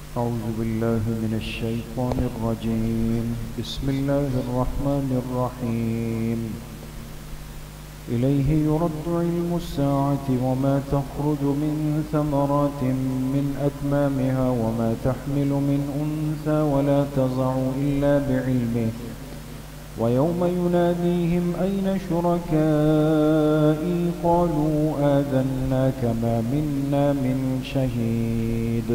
أعوذ بالله من الشيطان الرجيم. بسم الله الرحمن الرحيم. إليه يرد علم الساعة وما تخرج من ثمرات من أكمامها وما تحمل من أنثى ولا تضع إلا بعلمه ويوم يناديهم أين شركائي قالوا آذناك ما منا من شهيد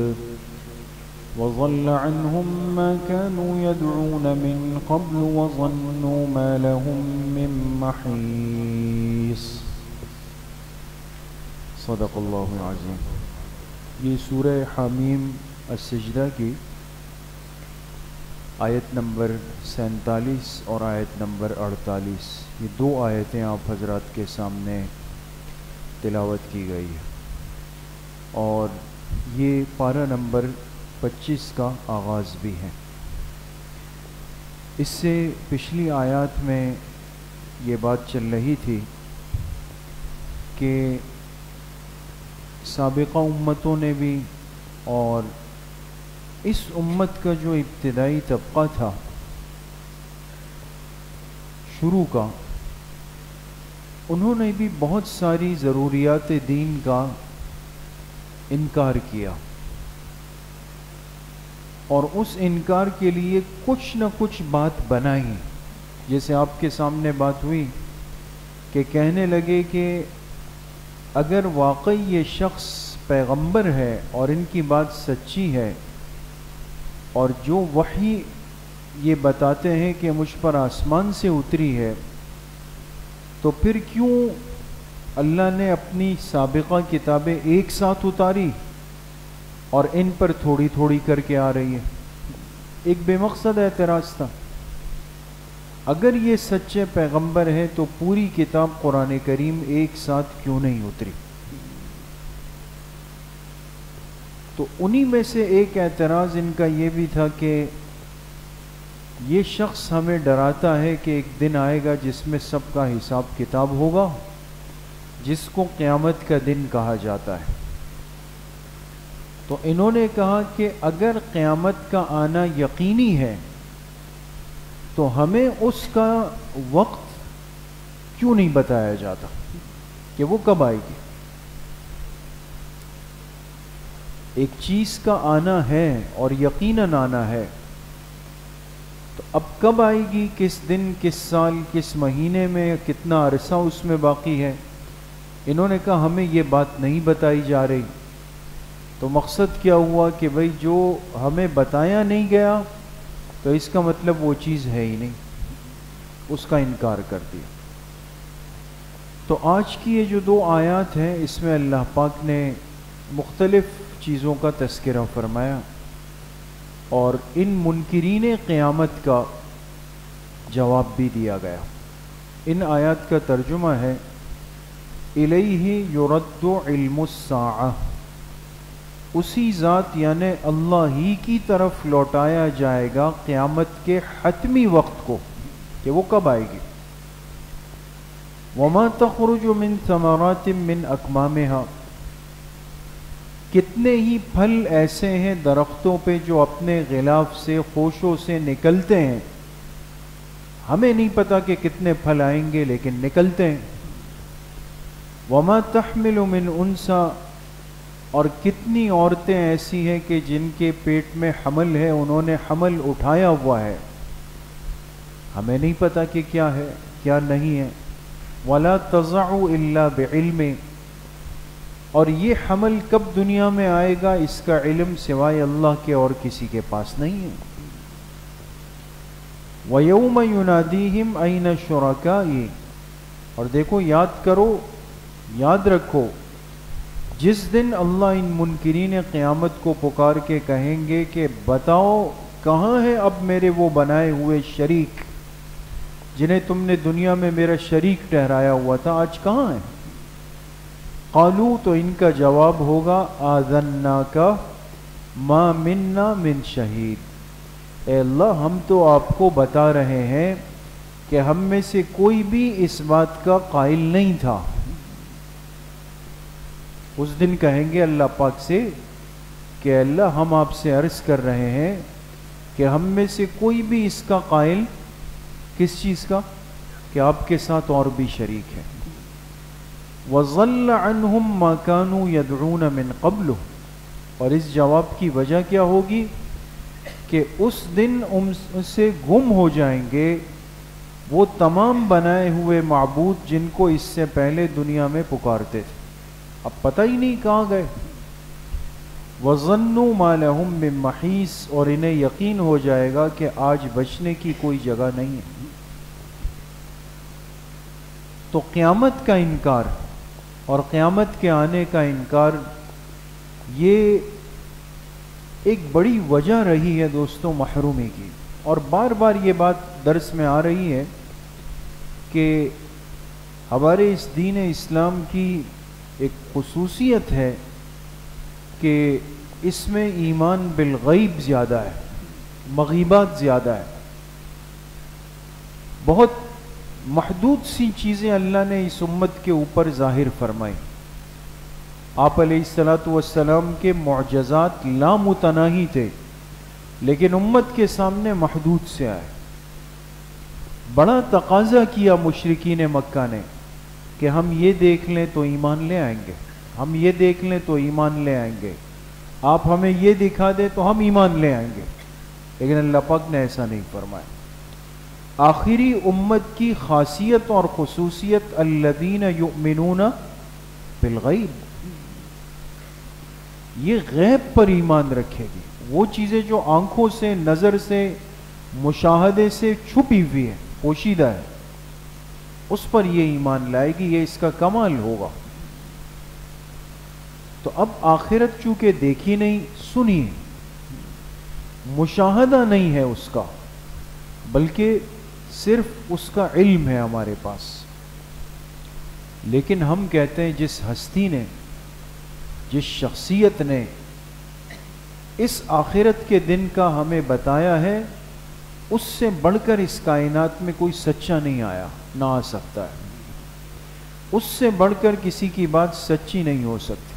وضل عنهم ما كانوا يدعون من قبل وظنوا ما لهم من محيص. صدق اللہ العظیم. یہ سورہ حامیم السجدہ کی آیت نمبر 47 اور آیت نمبر 48، یہ دو آیتیں آپ حضرات کے سامنے تلاوت کی گئی ہے، اور یہ پارہ نمبر 25 کا آغاز بھی ہے. اس سے پچھلی آیات میں یہ بات چل رہی تھی کہ سابقہ امتوں نے بھی اور اس امت کا جو ابتدائی طبقہ تھا شروع کا، انہوں نے بھی بہت ساری ضروریات دین کا انکار کیا، اور اس انکار کے لیے کچھ نہ کچھ بات بنائی. جیسے آپ کے سامنے بات ہوئی کہ کہنے لگے کہ اگر واقعی یہ شخص پیغمبر ہے اور ان کی بات سچی ہے اور جو وحی یہ بتاتے ہیں کہ مجھ پر آسمان سے اتری ہے، تو پھر کیوں اللہ نے اپنی سابقہ کتابیں ایک ساتھ اتاری اور ان پر تھوڑی تھوڑی کر کے آ رہی ہے؟ ایک بے مقصد اعتراض تھا. اگر یہ سچے پیغمبر ہیں تو پوری کتاب قرآن کریم ایک ساتھ کیوں نہیں اتری؟ تو انہی میں سے ایک اعتراض ان کا یہ بھی تھا کہ یہ شخص ہمیں ڈراتا ہے کہ ایک دن آئے گا جس میں سب کا حساب کتاب ہوگا، جس کو قیامت کا دن کہا جاتا ہے. تو انہوں نے کہا کہ اگر قیامت کا آنا یقینی ہے تو ہمیں اس کا وقت کیوں نہیں بتایا جاتا کہ وہ کب آئے گی؟ ایک چیز کا آنا ہے اور یقیناً آنا ہے، تو اب کب آئے گی، کس دن، کس سال، کس مہینے میں، کتنا عرصہ اس میں باقی ہے؟ انہوں نے کہا ہمیں یہ بات نہیں بتائی جا رہی. تو مقصد کیا ہوا کہ بھئی جو ہمیں بتایا نہیں گیا تو اس کا مطلب وہ چیز ہے ہی نہیں، اس کا انکار کر دیا. تو آج کی یہ جو دو آیات ہیں اس میں اللہ پاک نے مختلف چیزوں کا تذکرہ فرمایا اور ان منکرین قیامت کا جواب بھی دیا گیا. ان آیات کا ترجمہ ہے الیہ یرد علم الساعہ، اسی ذات یعنی اللہ ہی کی طرف لوٹایا جائے گا قیامت کے حتمی وقت کو کہ وہ کب آئے گی. وما تخرج من ثمرات من اکمامها، کتنے ہی پھل ایسے ہیں درختوں پہ جو اپنے غلاف سے، خوشوں سے نکلتے ہیں، ہمیں نہیں پتا کہ کتنے پھل آئیں گے لیکن نکلتے ہیں. وما تحمل من انثى، اور کتنی عورتیں ایسی ہیں کہ جن کے پیٹ میں حمل ہے، انہوں نے حمل اٹھایا ہوا ہے، ہمیں نہیں پتا کہ کیا ہے کیا نہیں ہے. ولا تضع الا بعلم، اور یہ حمل کب دنیا میں آئے گا اس کا علم سوائے اللہ کے اور کسی کے پاس نہیں ہے. وَيَوْمَ يُنَادِيهِمْ أَيْنَ شُرَكَائِي، اور دیکھو، یاد کرو، یاد رکھو، جس دن اللہ ان منکرین قیامت کو پکار کے کہیں گے کہ بتاؤ کہاں ہے اب میرے وہ بنائے ہوئے شریک جنہیں تم نے دنیا میں میرا شریک ٹھہرایا ہوا تھا، آج کہاں ہیں؟ قالو، تو ان کا جواب ہوگا آذناک ما منا من شہید، اے اللہ ہم تو آپ کو بتا رہے ہیں کہ ہم میں سے کوئی بھی اس بات کا قائل نہیں تھا. اس دن کہیں گے اللہ پاک سے کہ اللہ ہم آپ سے عرض کر رہے ہیں کہ ہم میں سے کوئی بھی اس کا قائل کس چیز کا کہ آپ کے ساتھ اور بھی شریک ہے. وَضَلَّ عَنْهُمْ مَا كَانُوا يَدْعُونَ مِنْ قَبْلُ. اور اس جواب کی وجہ کیا ہوگی کہ اس دن ان سے گم ہو جائیں گے وہ تمام بنائے ہوئے معبود جن کو اس سے پہلے دنیا میں پکارتے تھے. اب پتہ ہی نہیں کہاں گئے. وَظَنُّوا مَا لَهُم مِّن مَّحِيصٍ. اور انہیں یقین ہو جائے گا کہ آج بچنے کی کوئی جگہ نہیں ہے. تو قیامت کا انکار اور قیامت کے آنے کا انکار یہ ایک بڑی وجہ رہی ہے دوستوں محرومی کی. اور بار بار یہ بات درس میں آ رہی ہے کہ ہمارے اس دین اسلام کی ایک خصوصیت ہے کہ اس میں ایمان بالغیب زیادہ ہے، مغیبات زیادہ ہے. بہت محدود سی چیزیں اللہ نے اس امت کے اوپر ظاہر فرمائی. آپ علیہ الصلوۃ والسلام کے معجزات لامتناہی تھے لیکن امت کے سامنے محدود سے آئے. بڑا تقاضا کیا مشرکین مکہ نے کہ ہم یہ دیکھ لیں تو ایمان لے آئیں گے، ہم یہ دیکھ لیں تو ایمان لے آئیں گے، آپ ہمیں یہ دکھا دیں تو ہم ایمان لے آئیں گے. لیکن اللہ پاک نے ایسا نہیں فرمایا. آخری امت کی خاصیت اور خصوصیت الذین یؤمنون بالغیب، یہ غیب پر ایمان رکھے گی. وہ چیزیں جو آنکھوں سے، نظر سے، مشاہدے سے چھپی ہوئی ہے، پوشیدہ ہے، اس پر یہ ایمان لائے گی. یہ اس کا کمال ہوگا. تو اب آخرت چونکہ دیکھی نہیں، سنی ہے، مشاہدہ نہیں ہے اس کا، بلکہ صرف اس کا علم ہے ہمارے پاس. لیکن ہم کہتے ہیں جس ہستی نے، جس شخصیت نے اس آخرت کے دن کا ہمیں بتایا ہے، اس سے بڑھ کر اس کائنات میں کوئی سچا نہیں آیا، نہ آ سکتا ہے. اس سے بڑھ کر کسی کی بات سچی نہیں ہو سکتی.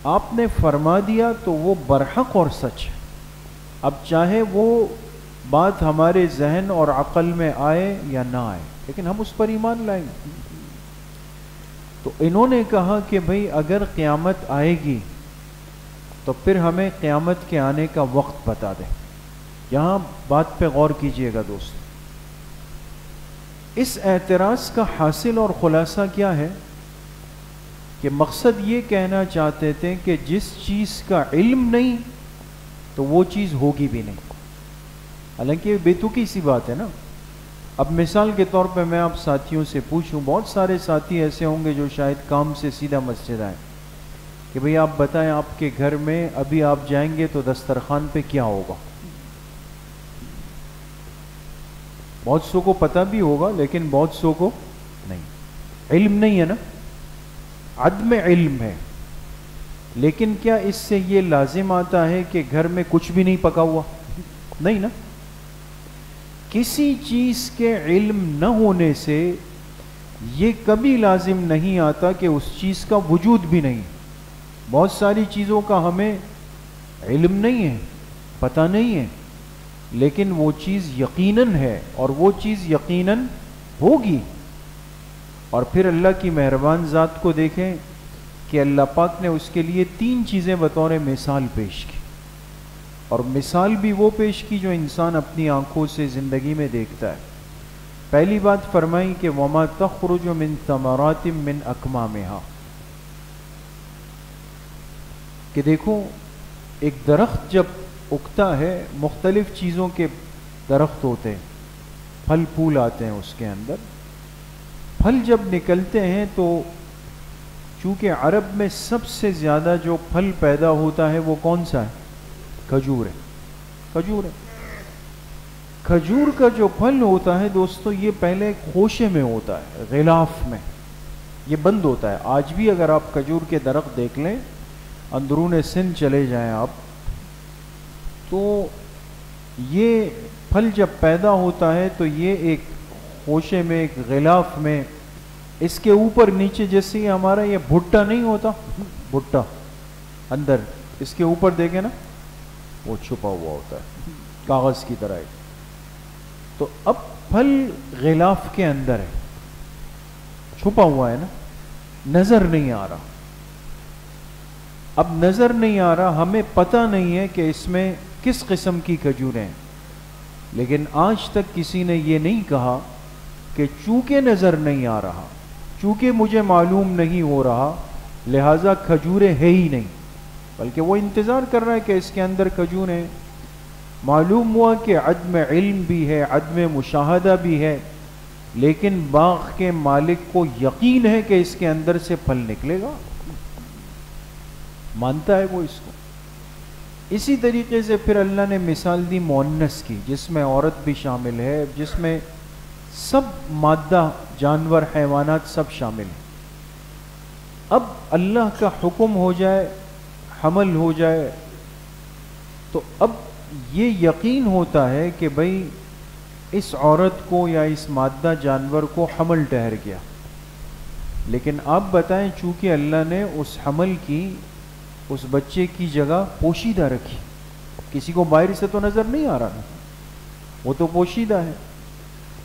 آپ نے فرما دیا تو وہ برحق اور سچ ہے. اب چاہے وہ بات ہمارے ذہن اور عقل میں آئے یا نہ آئے، لیکن ہم اس پر ایمان لائیں گے. تو انہوں نے کہا کہ بھئی اگر قیامت آئے گی تو پھر ہمیں قیامت کے آنے کا وقت بتا دیں. یہاں بات پہ غور کیجئے گا دوست. اس اعتراض کا حاصل اور خلاصہ کیا ہے کہ مقصد یہ کہنا چاہتے تھے کہ جس چیز کا علم نہیں تو وہ چیز ہوگی بھی نہیں. حالانکہ یہ بے تکی سی بات ہے نا. اب مثال کے طور پہ میں آپ ساتھیوں سے پوچھوں، بہت سارے ساتھی ایسے ہوں گے جو شاید کام سے سیدھا مسجد آئیں کہ بھئی آپ بتائیں آپ کے گھر میں ابھی آپ جائیں گے تو دسترخوان پہ کیا ہوگا. بہت سو کو پتہ بھی ہوگا لیکن بہت سو کو نہیں. علم نہیں ہے نا، عدم علم ہے. لیکن کیا اس سے یہ لازم آتا ہے کہ گھر میں کچھ بھی نہیں پکا ہوا؟ نہیں نا. کسی چیز کے علم نہ ہونے سے یہ کبھی لازم نہیں آتا کہ اس چیز کا وجود بھی نہیں. بہت ساری چیزوں کا ہمیں علم نہیں ہے، پتہ نہیں ہے، لیکن وہ چیز یقیناً ہے اور وہ چیز یقیناً ہوگی. اور پھر اللہ کی مہربان ذات کو دیکھیں کہ اللہ پاک نے اس کے لیے 3 چیزیں بطور مثال پیش کی. اور مثال بھی وہ پیش کی جو انسان اپنی آنکھوں سے زندگی میں دیکھتا ہے. پہلی بات فرمائی کہ وَمَا تَخْرُجُ مِن ثَمَرَاتٍ مِّنْ أَكْمَامِهَا، کہ دیکھو ایک درخت جب اگتا ہے، مختلف چیزوں کے درخت ہوتے ہیں، پھل پھول آتے ہیں اس کے اندر. پھل جب نکلتے ہیں تو چونکہ عرب میں سب سے زیادہ جو پھل پیدا ہوتا ہے وہ کون سا ہے؟ کھجور ہے. کھجور ہے. کھجور کا جو پھل ہوتا ہے دوستو یہ پہلے خوشے میں ہوتا ہے، غلاف میں یہ بند ہوتا ہے. آج بھی اگر آپ کھجور کے درخت دیکھ لیں، اندرون سندھ چلے جائیں آپ، تو یہ پھل جب پیدا ہوتا ہے تو یہ ایک خوشے میں، ایک غلاف میں، اس کے اوپر نیچے جیسے ہمارا یہ بھٹا نہیں ہوتا، بھٹا اندر اس کے اوپر دیکھیں نا وہ چھپا ہوا ہوتا ہے کاغذ کی طرح. تو اب پھل غلاف کے اندر ہے, چھپا ہوا ہے نا, نظر نہیں آ رہا. اب نظر نہیں آ رہا, ہمیں پتہ نہیں ہے کہ اس میں کس قسم کی کھجوریں ہیں, لیکن آج تک کسی نے یہ نہیں کہا کہ چونکہ نظر نہیں آ رہا, چونکہ مجھے معلوم نہیں ہو رہا, لہذا کھجوریں ہے ہی نہیں, بلکہ وہ انتظار کر رہا ہے کہ اس کے اندر کھجوریں ہیں. معلوم ہوا کہ عدم علم بھی ہے, عدم مشاہدہ بھی ہے, لیکن باغ کے مالک کو یقین ہے کہ اس کے اندر سے پھل نکلے گا, مانتا ہے وہ اس کو. اسی طریقے سے پھر اللہ نے مثال دی مؤنث کی, جس میں عورت بھی شامل ہے, جس میں سب مادہ, جانور, حیوانات سب شامل ہیں. اب اللہ کا حکم ہو جائے, حمل ہو جائے, تو اب یہ یقین ہوتا ہے کہ بھئی اس عورت کو یا اس مادہ جانور کو حمل ٹھہر گیا. لیکن آپ بتائیں, چونکہ اللہ نے اس حمل کی, اس بچے کی جگہ پوشیدہ رکھی, کسی کو باہر سے تو نظر نہیں آ رہا, وہ تو پوشیدہ ہے.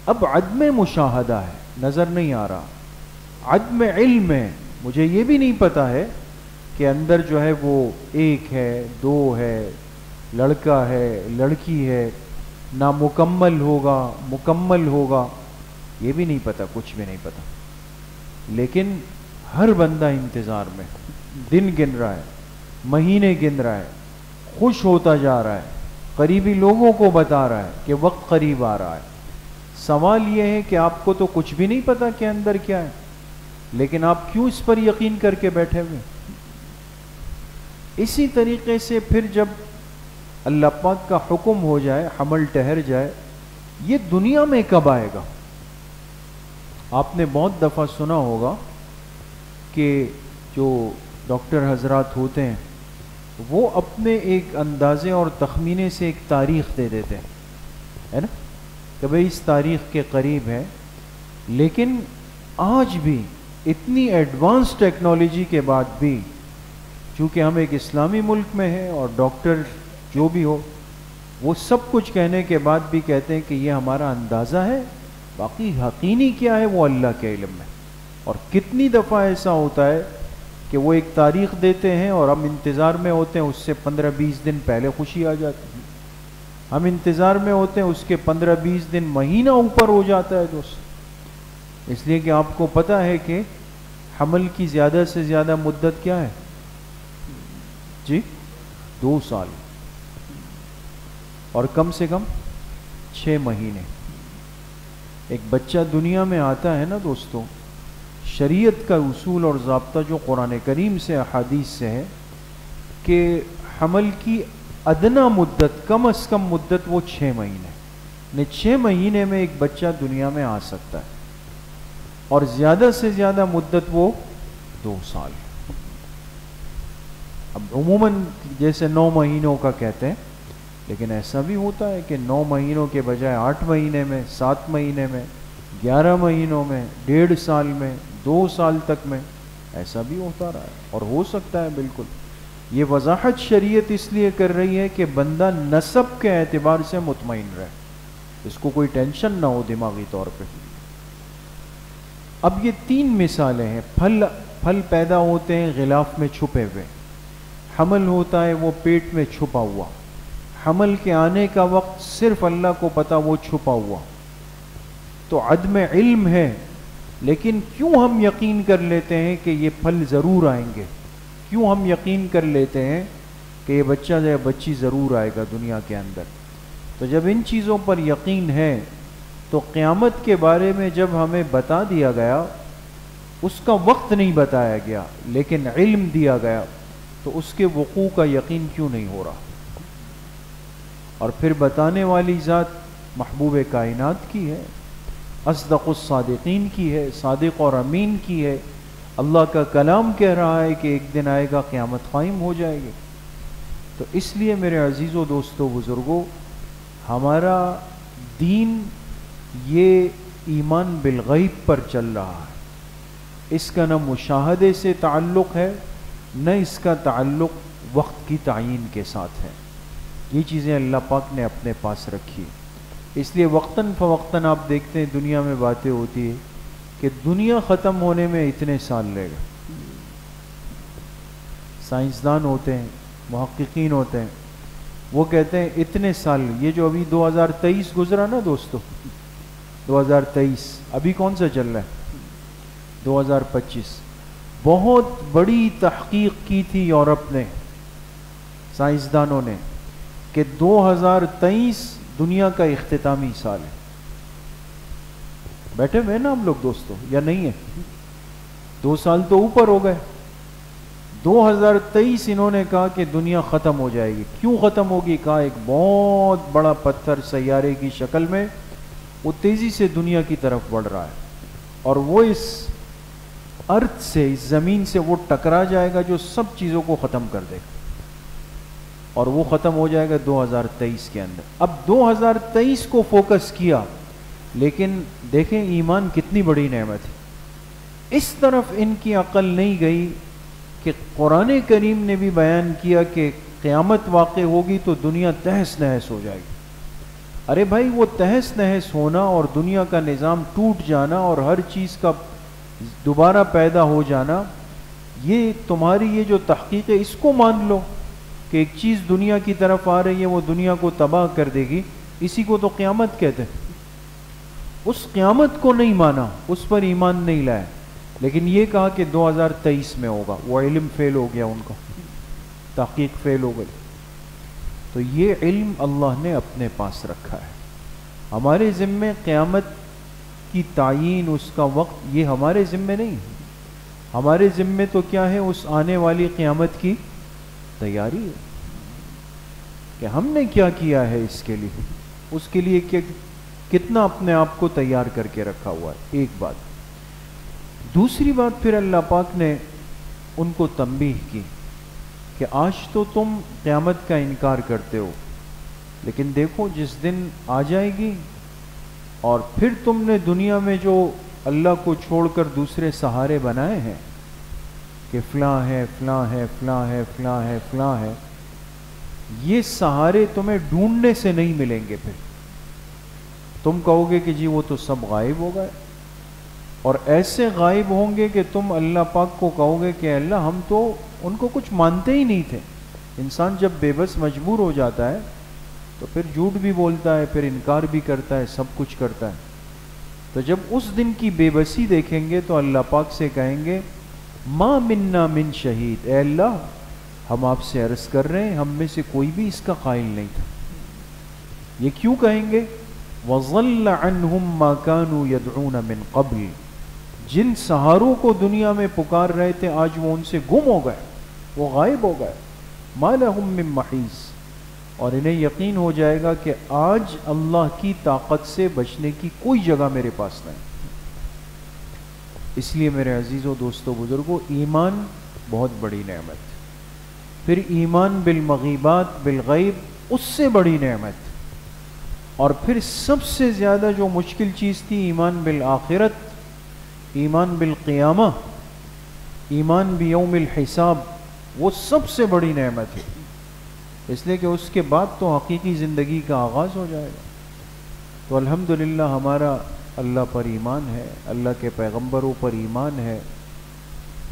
اب عدم مشاہدہ ہے, نظر نہیں آ رہا, عدم علم ہے, مجھے یہ بھی نہیں پتا ہے کہ اندر جو ہے وہ ایک ہے, دو ہے, لڑکا ہے, لڑکی ہے, نامکمل ہوگا, مکمل ہوگا, یہ بھی نہیں پتا, کچھ بھی نہیں پتا. لیکن ہر بندہ انتظار میں, دن گن رہا ہے, مہینے گن رہا ہے, خوش ہوتا جا رہا ہے, قریبی لوگوں کو بتا رہا ہے کہ وقت قریب آ رہا ہے. سوال یہ ہے کہ آپ کو تو کچھ بھی نہیں پتا کہ اندر کیا ہے, لیکن آپ کیوں اس پر یقین کر کے بیٹھے ہوئے؟ اسی طریقے سے پھر جب اللہ پاک کا حکم ہو جائے, حمل ٹھہر جائے, یہ دنیا میں کب آئے گا؟ آپ نے بہت دفعہ سنا ہوگا کہ جو ڈاکٹر حضرات ہوتے ہیں وہ اپنے ایک اندازے اور تخمینے سے ایک تاریخ دے دیتے ہیں, ہے نا, کہ بھئی اس تاریخ کے قریب ہے. لیکن آج بھی اتنی ایڈوانس ٹیکنالوجی کے بعد بھی, چونکہ ہم ایک اسلامی ملک میں ہیں اور ڈاکٹر جو بھی ہو وہ سب کچھ کہنے کے بعد بھی کہتے ہیں کہ یہ ہمارا اندازہ ہے, باقی یقینی کیا ہے وہ اللہ کے علم میں. اور کتنی دفعہ ایسا ہوتا ہے کہ وہ ایک تاریخ دیتے ہیں اور ہم انتظار میں ہوتے ہیں, اس سے 15-20 دن پہلے خوشی آ جاتی ہے. ہم انتظار میں ہوتے ہیں, اس کے 15-20 دن, مہینہ اوپر ہو جاتا ہے دوست. اس لیے کہ آپ کو پتہ ہے کہ حمل کی زیادہ سے زیادہ مدت کیا ہے جی؟ 2 سال, اور کم سے کم 6 مہینے. ایک بچہ دنیا میں آتا ہے نا دوستوں, شریعت کا اصول اور ضابطہ جو قرآن کریم سے, احادیث سے ہے کہ حمل کی ادنا مدت, کم از کم مدت وہ 6 مہینے, یعنی 6 مہینے میں ایک بچہ دنیا میں آ سکتا ہے, اور زیادہ سے زیادہ مدت وہ 2 سال. اب عموماً جیسے 9 مہینوں کا کہتے ہیں, لیکن ایسا بھی ہوتا ہے کہ 9 مہینوں کے بجائے 8 مہینے میں, 7 مہینے میں, 11 مہینوں میں, 1.5 سال میں, 2 سال تک میں, ایسا بھی ہوتا رہا ہے اور ہو سکتا ہے بالکل. یہ وضاحت شریعت اس لیے کر رہی ہے کہ بندہ نسب کے اعتبار سے مطمئن رہے, اس کو کوئی ٹینشن نہ ہو دماغی طور پہ. اب یہ 3 مثالیں ہیں. پھل پیدا ہوتے ہیں غلاف میں چھپے ہوئے, حمل ہوتا ہے وہ پیٹ میں چھپا ہوا, حمل کے آنے کا وقت صرف اللہ کو پتا وہ چھپا ہوا. تو عدم علم ہے, لیکن کیوں ہم یقین کر لیتے ہیں کہ یہ پھل ضرور آئیں گے؟ کیوں ہم یقین کر لیتے ہیں کہ یہ بچہ یا بچی ضرور آئے گا دنیا کے اندر؟ تو جب ان چیزوں پر یقین ہے تو قیامت کے بارے میں جب ہمیں بتا دیا گیا, اس کا وقت نہیں بتایا گیا لیکن علم دیا گیا, تو اس کے وقوع کا یقین کیوں نہیں ہو رہا؟ اور پھر بتانے والی ذات محبوب کائنات کی ہے, اصدق الصادقین کی ہے, صادق اور امین کی ہے. اللہ کا کلام کہہ رہا ہے کہ ایک دن آئے گا قیامت قائم ہو جائے گی. تو اس لیے میرے عزیزوں, دوستوں, بزرگوں, ہمارا دین یہ ایمان بالغیب پر چل رہا ہے. اس کا نہ مشاہدے سے تعلق ہے, نہ اس کا تعلق وقت کی تعین کے ساتھ ہے. یہ چیزیں اللہ پاک نے اپنے پاس رکھی. اس لیے وقتاً فوقتاً آپ دیکھتے ہیں دنیا میں باتیں ہوتی ہے کہ دنیا ختم ہونے میں اتنے سال لے گا. سائنسدان ہوتے ہیں، محققین ہوتے ہیں، وہ کہتے ہیں اتنے سال. یہ جو ابھی 2023 گزرا نا دوستو، 2023 ابھی کون سا چل رہا ہے؟ 2025. بہت بڑی تحقیق کی تھی یورپ نے، سائنسدانوں نے، کہ 2023 دنیا کا اختتامی سال ہے. بیٹھے ہوئے نا ہم لوگ دوستو، یا نہیں ہے؟ 2 سال تو اوپر ہو گئے. 2023 انہوں نے کہا کہ دنیا ختم ہو جائے گی. کیوں ختم ہوگی؟ کہا ایک بہت بڑا پتھر سیارے کی شکل میں وہ تیزی سے دنیا کی طرف بڑھ رہا ہے، اور وہ اس ارتھ سے، اس زمین سے وہ ٹکرا جائے گا جو سب چیزوں کو ختم کر دے گا، اور وہ ختم ہو جائے گا 2023 کے اندر. اب 2023 کو فوکس کیا، لیکن دیکھیں ایمان کتنی بڑی نعمت ہے. اس طرف ان کی عقل نہیں گئی کہ قرآن کریم نے بھی بیان کیا کہ قیامت واقع ہوگی تو دنیا تہس نہس ہو جائے گی. ارے بھائی، وہ تہس نہس ہونا اور دنیا کا نظام ٹوٹ جانا اور ہر چیز کا دوبارہ پیدا ہو جانا، یہ تمہاری یہ جو تحقیق ہے اس کو مان لو کہ ایک چیز دنیا کی طرف آ رہی ہے، وہ دنیا کو تباہ کر دے گی. اسی کو تو قیامت کہتے ہیں. اس قیامت کو نہیں مانا، اس پر ایمان نہیں لائے، لیکن یہ کہا کہ 2023 میں ہوگا. وہ علم فیل ہو گیا ان کا، تحقیق فیل ہو گئی. تو یہ علم اللہ نے اپنے پاس رکھا ہے. ہمارے ذمے قیامت کی تعین، اس کا وقت، یہ ہمارے ذمے نہیں ہے. ہمارے ذمے تو کیا ہے؟ اس آنے والی قیامت کی تیاری ہے کہ ہم نے کیا کیا ہے اس کے لیے، اس کے لیے کتنا اپنے آپ کو تیار کر کے رکھا ہوا ہے. ایک بات. دوسری بات پھر اللہ پاک نے ان کو تنبیہ کی کہ آج تو تم قیامت کا انکار کرتے ہو، لیکن دیکھو جس دن آ جائے گی اور پھر تم نے دنیا میں جو اللہ کو چھوڑ کر دوسرے سہارے بنائے ہیں کہ فلاں ہے، فلاں ہے، فلاں ہے، فلاں ہے، فلاں ہے، یہ سہارے تمہیں ڈھونڈنے سے نہیں ملیں گے. پھر تم کہو گے کہ جی وہ تو سب غائب ہو گئے، اور ایسے غائب ہوں گے کہ تم اللہ پاک کو کہو گے کہ اللہ ہم تو ان کو کچھ مانتے ہی نہیں تھے. انسان جب بے بس مجبور ہو جاتا ہے تو پھر جھوٹ بھی بولتا ہے، پھر انکار بھی کرتا ہے، سب کچھ کرتا ہے. تو جب اس دن کی بے بسی دیکھیں گے تو اللہ پاک سے کہیں گے ما منا من شہید، اے اللہ ہم آپ سے عرض کر رہے ہیں ہم میں سے کوئی بھی اس کا قائل نہیں تھا. یہ کیوں کہیں گے؟ وَضَلَّ عَنْهُمْ مَا كَانُوا يَدْعُونَ مِن قَبْلِ، جن سہاروں کو دنیا میں پکار رہے تھے آج وہ ان سے گم ہو گئے، وہ غائب ہو گئے. مَا لَهُم مِّن مَحِيصٍ، اور انہیں یقین ہو جائے گا کہ آج اللہ کی طاقت سے بچنے کی کوئی جگہ میرے پاس نہیں. اس لیے میرے عزیزوں، دوستوں، بزرگوں، ایمان بہت بڑی نعمت. پھر ایمان بالمغیبات، بالغیب، اس سے بڑی نعمت. اور پھر سب سے زیادہ جو مشکل چیز تھی ایمان بالآخرت، ایمان بالقیامہ، ایمان بیوم الحساب، وہ سب سے بڑی نعمت ہے. اس لیے کہ اس کے بعد تو حقیقی زندگی کا آغاز ہو جائے گا. تو الحمدللہ ہمارا اللہ پر ایمان ہے، اللہ کے پیغمبروں پر ایمان ہے،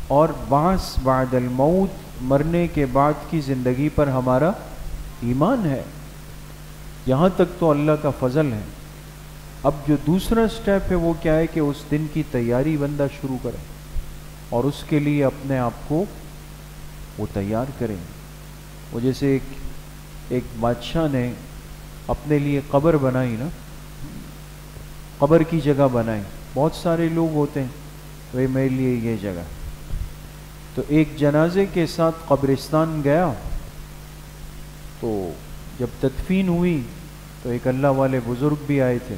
اور بعث بعد الموت، مرنے کے بعد کی زندگی پر ہمارا ایمان ہے. یہاں تک تو اللہ کا فضل ہے. اب جو دوسرا سٹیپ ہے وہ کیا ہے کہ اس دن کی تیاری بندہ شروع کرے، اور اس کے لیے اپنے آپ کو وہ تیار کریں. وہ جیسے ایک بادشاہ نے اپنے لیے قبر بنائی نا، قبر کی جگہ بنائی. بہت سارے لوگ ہوتے ہیں وہ میرے لیے یہ جگہ. تو ایک جنازے کے ساتھ قبرستان گیا، تو جب تدفین ہوئی تو ایک اللہ والے بزرگ بھی آئے تھے.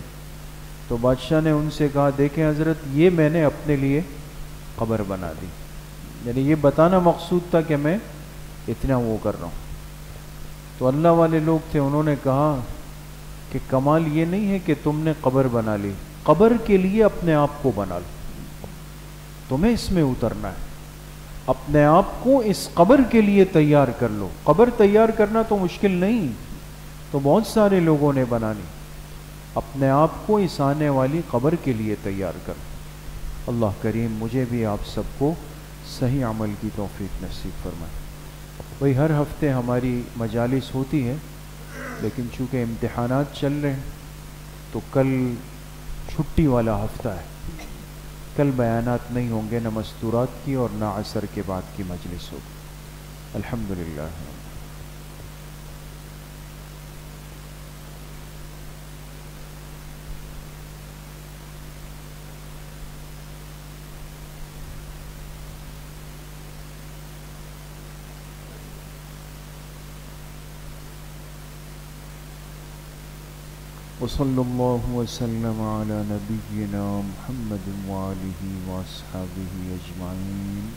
تو بادشاہ نے ان سے کہا دیکھیں حضرت، یہ میں نے اپنے لیے قبر بنا دی. یعنی یہ بتانا مقصود تھا کہ میں اتنا وہ کر رہا ہوں. تو اللہ والے لوگ تھے، انہوں نے کہا کہ کمال یہ نہیں ہے کہ تم نے قبر بنا لی، قبر کے لیے اپنے آپ کو بنا لو، تمہیں اس میں اترنا ہے. اپنے آپ کو اس قبر کے لیے تیار کر لو. قبر تیار کرنا تو مشکل نہیں، تو بہت سارے لوگوں نے بنانی. اپنے آپ کو اس آنے والی قبر کے لیے تیار کرو. اللہ کریم مجھے بھی آپ سب کو صحیح عمل کی توفیق نصیب فرمائے. بھئی ہر ہفتے ہماری مجالس ہوتی ہے، لیکن چونکہ امتحانات چل رہے ہیں تو کل چھٹی والا ہفتہ ہے. کل بیانات نہیں ہوں گے، نہ مستورات کی اور نہ عصر کے بعد کی مجلس ہوگی. الحمدللہ. وصلی اللہ وسلم علی نبینا محمد وآلہ واصحابہ اجمعین.